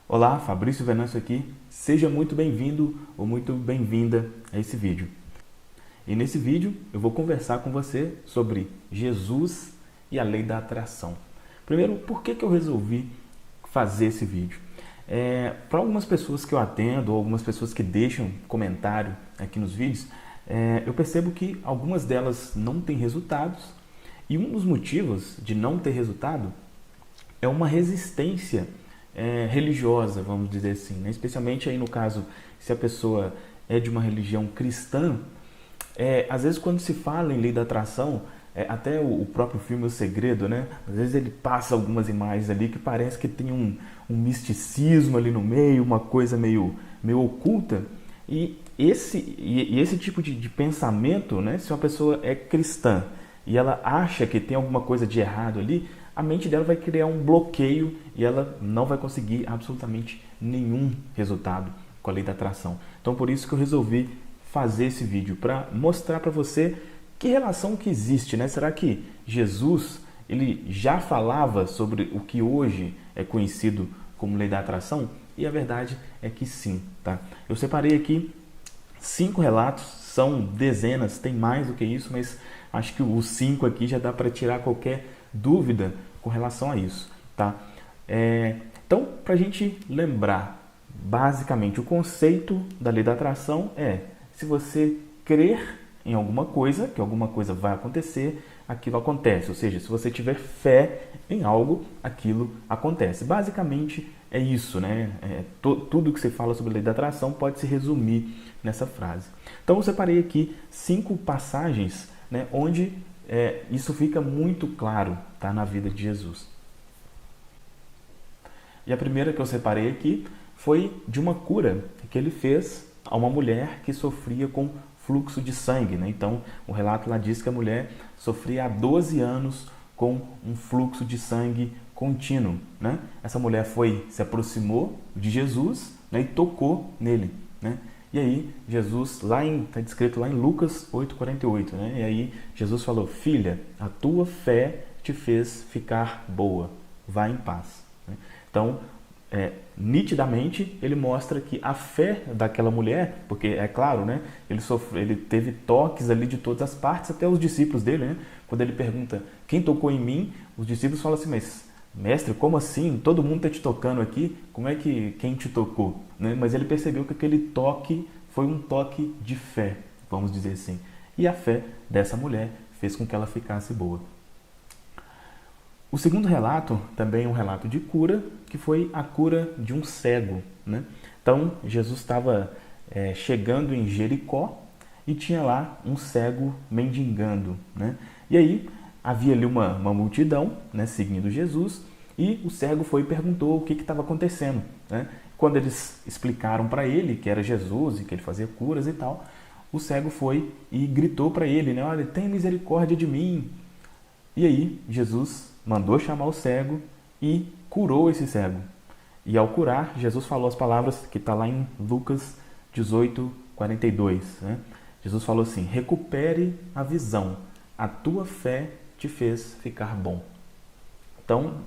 Olá, Fabrício Venâncio aqui. Seja muito bem-vindo ou muito bem-vinda a esse vídeo. E nesse vídeo eu vou conversar com você sobre Jesus e a lei da atração. Primeiro, por que eu resolvi fazer esse vídeo? Para algumas pessoas que eu atendo, ou algumas pessoas que deixam comentário aqui nos vídeos, eu percebo que algumas delas não têm resultados. E um dos motivos de não ter resultado é uma resistência religiosa, vamos dizer assim, né? Especialmente aí no caso, se a pessoa é de uma religião cristã, às vezes quando se fala em lei da atração, até o próprio filme O Segredo, né? Às vezes ele passa algumas imagens ali que parece que tem um misticismo ali no meio, uma coisa meio oculta. E esse tipo de pensamento, né? Se uma pessoa é cristã e ela acha que tem alguma coisa de errado ali, a mente dela vai criar um bloqueio e ela não vai conseguir absolutamente nenhum resultado com a lei da atração. Então por isso que eu resolvi fazer esse vídeo, para mostrar para você que relação que existe, né? Será que Jesus ele já falava sobre o que hoje é conhecido como lei da atração? E a verdade é que sim, tá? Eu separei aqui 5 relatos, são dezenas, tem mais do que isso, mas acho que os 5 aqui já dá para tirar qualquer dúvida com relação a isso, tá? Então, para a gente lembrar, basicamente, o conceito da lei da atração se você crer em alguma coisa, que alguma coisa vai acontecer, aquilo acontece. Ou seja, se você tiver fé em algo, aquilo acontece. Basicamente é isso, né? Tudo que você fala sobre a lei da atração pode se resumir nessa frase. Então eu separei aqui 5 passagens, né, onde isso fica muito claro, tá, na vida de Jesus. E a primeira que eu separei aqui foi de uma cura que ele fez a uma mulher que sofria com fluxo de sangue, né? Então, o relato lá diz que a mulher sofria há 12 anos com um fluxo de sangue contínuo, né? Essa mulher se aproximou de Jesus, né, e tocou nele, né? E aí, Jesus, está descrito lá em Lucas 8,48, né? E aí, Jesus falou: filha, a tua fé te fez ficar boa, vá em paz. Então, nitidamente, ele mostra que a fé daquela mulher, porque é claro, né? Ele teve toques ali de todas as partes, até os discípulos dele, né? Quando ele pergunta: quem tocou em mim? Os discípulos falam assim: mas mestre, como assim? Todo mundo está te tocando aqui, como é que quem te tocou? Né? Mas ele percebeu que aquele toque foi um toque de fé, vamos dizer assim. E a fé dessa mulher fez com que ela ficasse boa. O segundo relato também é um relato de cura, que foi a cura de um cego, né? Então, Jesus estava chegando em Jericó e tinha lá um cego mendigando, né? E aí, havia ali uma multidão, né, seguindo Jesus, e o cego foi e perguntou o que estava acontecendo, né? Quando eles explicaram para ele que era Jesus e que ele fazia curas e tal, o cego foi e gritou para ele, né? Olha, tem misericórdia de mim. E aí, Jesus mandou chamar o cego e curou esse cego. E ao curar, Jesus falou as palavras que está lá em Lucas 18:42, né? Jesus falou assim: recupere a visão, a tua fé te fez ficar bom. Então,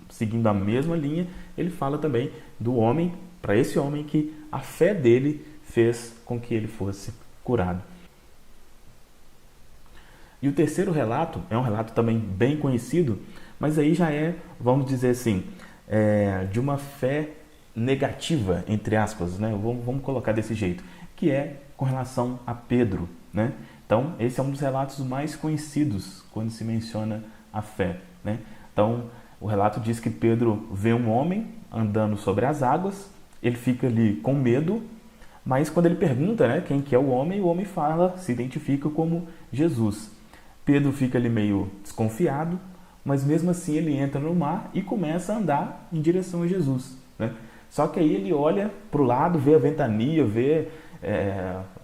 seguindo a mesma linha, ele fala também do homem, para esse homem, que a fé dele fez com que ele fosse curado. E o terceiro relato é um relato também bem conhecido, mas aí já vamos dizer assim, de uma fé negativa, entre aspas, né? Vamos colocar desse jeito, que é com relação a Pedro, né? Então, esse é um dos relatos mais conhecidos quando se menciona a fé, né? Então, o relato diz que Pedro vê um homem andando sobre as águas, ele fica ali com medo, mas quando ele pergunta, né, quem que é o homem fala, se identifica como Jesus. Pedro fica ali meio desconfiado, mas mesmo assim ele entra no mar e começa a andar em direção a Jesus, né? Só que aí ele olha para o lado, vê a ventania, vê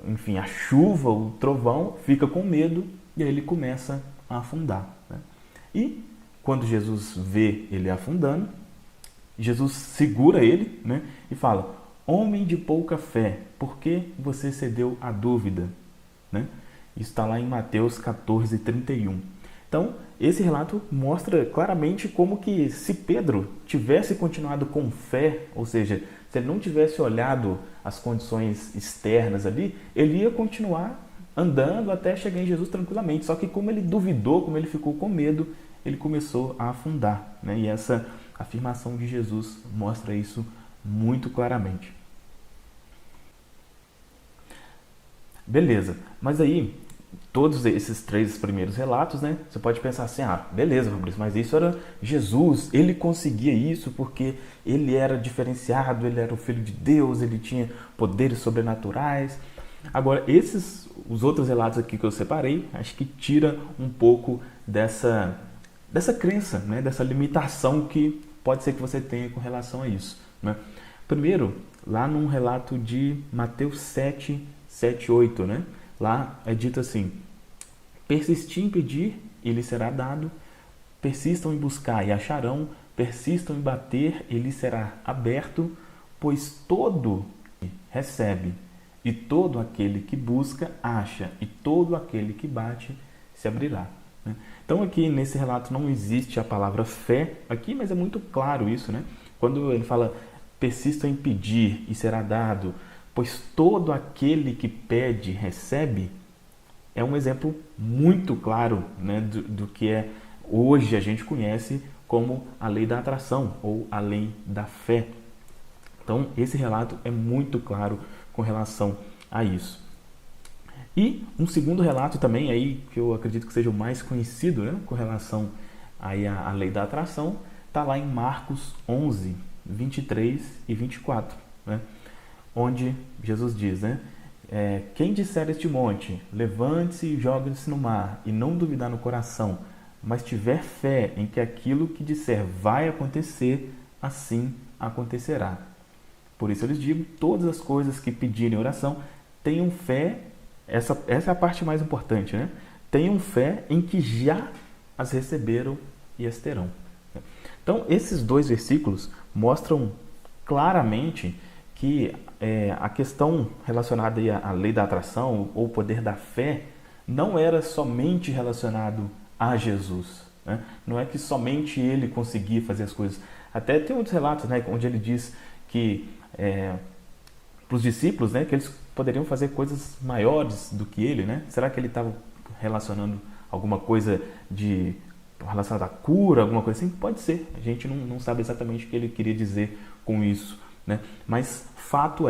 enfim, a chuva, o trovão, fica com medo e aí ele começa a afundar, né? E quando Jesus vê ele afundando, Jesus segura ele, né, e fala: homem de pouca fé, por que você cedeu à dúvida? Né? Isso está lá em Mateus 14:31. Então, esse relato mostra claramente como que se Pedro tivesse continuado com fé, ou seja, se ele não tivesse olhado as condições externas ali, ele ia continuar andando até chegar em Jesus tranquilamente. Só que como ele duvidou, como ele ficou com medo, ele começou a afundar, né? E essa afirmação de Jesus mostra isso muito claramente. Beleza, mas aí todos esses três primeiros relatos, né? Você pode pensar assim, beleza, Fabrício, mas isso era Jesus, ele conseguia isso porque ele era diferenciado, ele era o Filho de Deus, ele tinha poderes sobrenaturais. Agora, os outros relatos aqui que eu separei, acho que tira um pouco dessa crença, né? Dessa limitação que pode ser que você tenha com relação a isso, né? Primeiro, lá num relato de Mateus 7, 8, né? Lá é dito assim: persistir em pedir e lhe será dado, persistam em buscar e acharão, persistam em bater e lhe será aberto, pois todo recebe, e todo aquele que busca acha, e todo aquele que bate se abrirá. Então aqui nesse relato não existe a palavra fé aqui, mas é muito claro isso, né? Quando ele fala persistam em pedir e será dado, pois todo aquele que pede recebe, é um exemplo muito claro, né, do que hoje a gente conhece como a lei da atração ou a lei da fé. Então esse relato é muito claro com relação a isso. E um segundo relato também, aí, que eu acredito que seja o mais conhecido, né, com relação aí à lei da atração, está lá em Marcos 11, 23 e 24, né? Onde Jesus diz, né? Quem disser este monte, levante-se e jogue-se no mar, e não duvidar no coração, mas tiver fé em que aquilo que disser vai acontecer, assim acontecerá. Por isso eu lhes digo, todas as coisas que pedirem oração, tenham fé, essa é a parte mais importante, né? Tenham fé em que já as receberam e as terão. Então, esses dois versículos mostram claramente que a questão relacionada à lei da atração ou poder da fé não era somente relacionado a Jesus, né? Não é que somente ele conseguia fazer as coisas. Até tem outros relatos, né, onde ele diz que para os discípulos, né, que eles poderiam fazer coisas maiores do que ele, né? Será que ele estava relacionando alguma coisa relacionada à cura, alguma coisa assim? Pode ser. A gente não sabe exatamente o que ele queria dizer com isso, né? Mas fato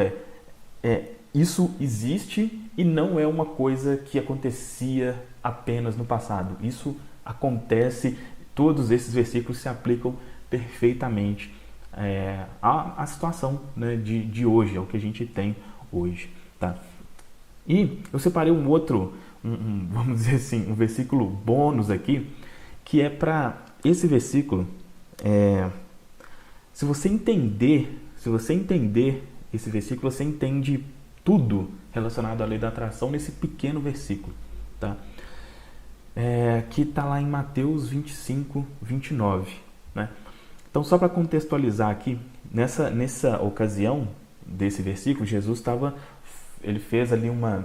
isso existe e não é uma coisa que acontecia apenas no passado. Isso acontece, todos esses versículos se aplicam perfeitamente à situação, né, de hoje, ao que a gente tem hoje, tá? E eu separei um outro, vamos dizer assim, um versículo bônus aqui, que é para esse versículo. Se você entender esse versículo, você entende tudo relacionado à lei da atração nesse pequeno versículo, tá? Que está lá em Mateus 25, 29, né? Então, só para contextualizar aqui, nessa ocasião desse versículo, Jesus ele fez ali uma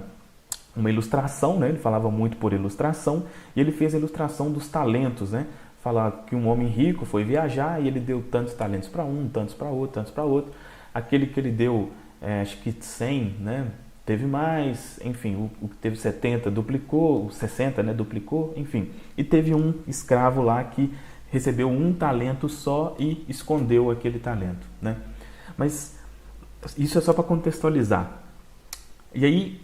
ilustração, né? Ele falava muito por ilustração, e ele fez a ilustração dos talentos, né? Falar que um homem rico foi viajar e ele deu tantos talentos para um, tantos para outro, tantos para outro. Aquele que ele deu, acho que 100, né? Teve mais, enfim, o que teve 70 duplicou, o 60, né, duplicou, enfim. E teve um escravo lá que recebeu um talento só e escondeu aquele talento, né? Mas isso é só para contextualizar. E aí,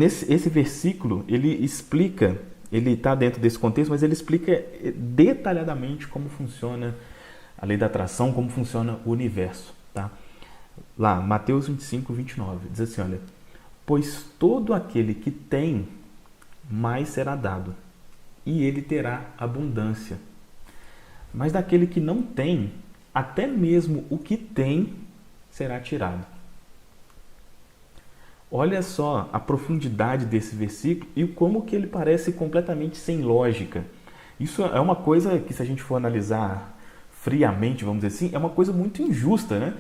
esse versículo, ele explica, ele está dentro desse contexto, mas ele explica detalhadamente como funciona a lei da atração, como funciona o universo, tá? Lá, Mateus 25, 29, diz assim, olha: pois todo aquele que tem, mais será dado, e ele terá abundância. Mas daquele que não tem, até mesmo o que tem será tirado. Olha só a profundidade desse versículo e como que ele parece completamente sem lógica. Isso é uma coisa que, se a gente for analisar friamente, vamos dizer assim, é uma coisa muito injusta, né?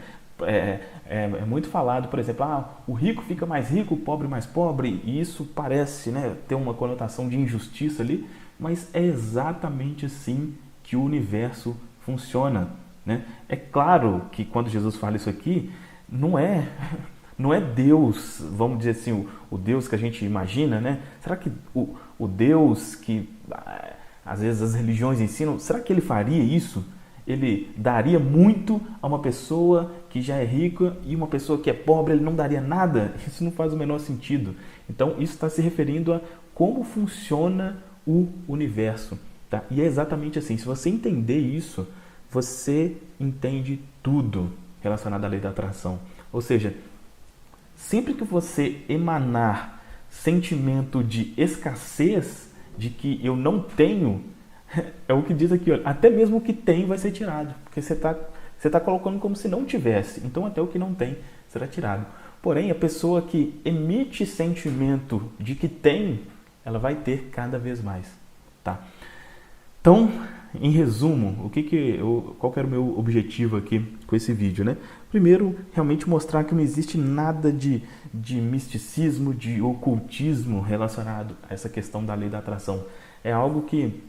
É muito falado, por exemplo, o rico fica mais rico, o pobre mais pobre, e isso parece, né, ter uma conotação de injustiça ali, mas é exatamente assim que o universo funciona, né? É claro que quando Jesus fala isso aqui, não é Deus, vamos dizer assim, o Deus que a gente imagina, né? Será que o Deus que às vezes as religiões ensinam, será que ele faria isso? Ele daria muito a uma pessoa que já é rica e uma pessoa que é pobre, ele não daria nada? Isso não faz o menor sentido. Então, isso está se referindo a como funciona o universo. Tá? E é exatamente assim. Se você entender isso, você entende tudo relacionado à lei da atração. Ou seja, sempre que você emanar sentimento de escassez, de que eu não tenho, é o que diz aqui, olha, até mesmo o que tem vai ser tirado, porque você tá colocando como se não tivesse, então até o que não tem será tirado. Porém, a pessoa que emite sentimento de que tem, ela vai ter cada vez mais, tá? Então, em resumo, qual que era o meu objetivo aqui com esse vídeo, né? Primeiro, realmente mostrar que não existe nada de misticismo, de ocultismo relacionado a essa questão da lei da atração. É algo que,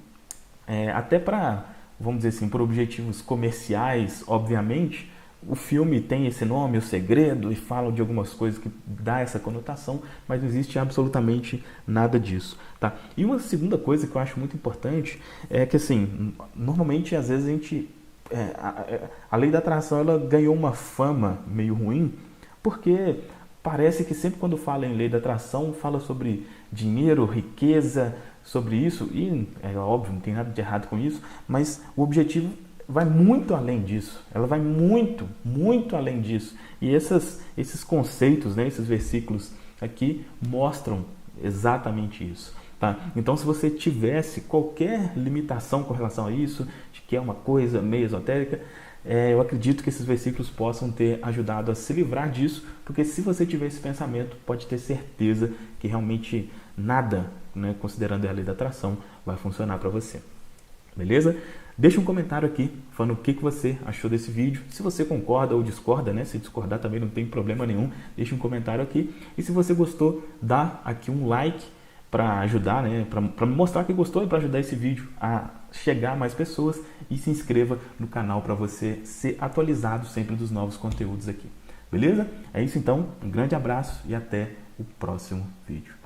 até para, vamos dizer assim, por objetivos comerciais, obviamente, o filme tem esse nome, O Segredo, e fala de algumas coisas que dá essa conotação, mas não existe absolutamente nada disso, tá? E uma segunda coisa que eu acho muito importante é que, assim, normalmente, às vezes, a lei da atração, ela ganhou uma fama meio ruim, porque parece que sempre quando fala em lei da atração, fala sobre dinheiro, riqueza, sobre isso, e é óbvio, não tem nada de errado com isso, mas o objetivo vai muito além disso, ela vai muito, muito além disso. E esses conceitos, né, esses versículos aqui mostram exatamente isso. Tá? Então, se você tivesse qualquer limitação com relação a isso, de que é uma coisa meio esotérica, eu acredito que esses versículos possam ter ajudado a se livrar disso, porque se você tiver esse pensamento, pode ter certeza que realmente nada, né, considerando a lei da atração, vai funcionar para você. Beleza? Deixa um comentário aqui falando o que você achou desse vídeo. Se você concorda ou discorda, né? Se discordar também não tem problema nenhum. Deixa um comentário aqui. E se você gostou, dá aqui um like para ajudar, né? Para mostrar que gostou e para ajudar esse vídeo a chegar a mais pessoas. E se inscreva no canal para você ser atualizado sempre dos novos conteúdos aqui. Beleza? É isso então. Um grande abraço e até o próximo vídeo.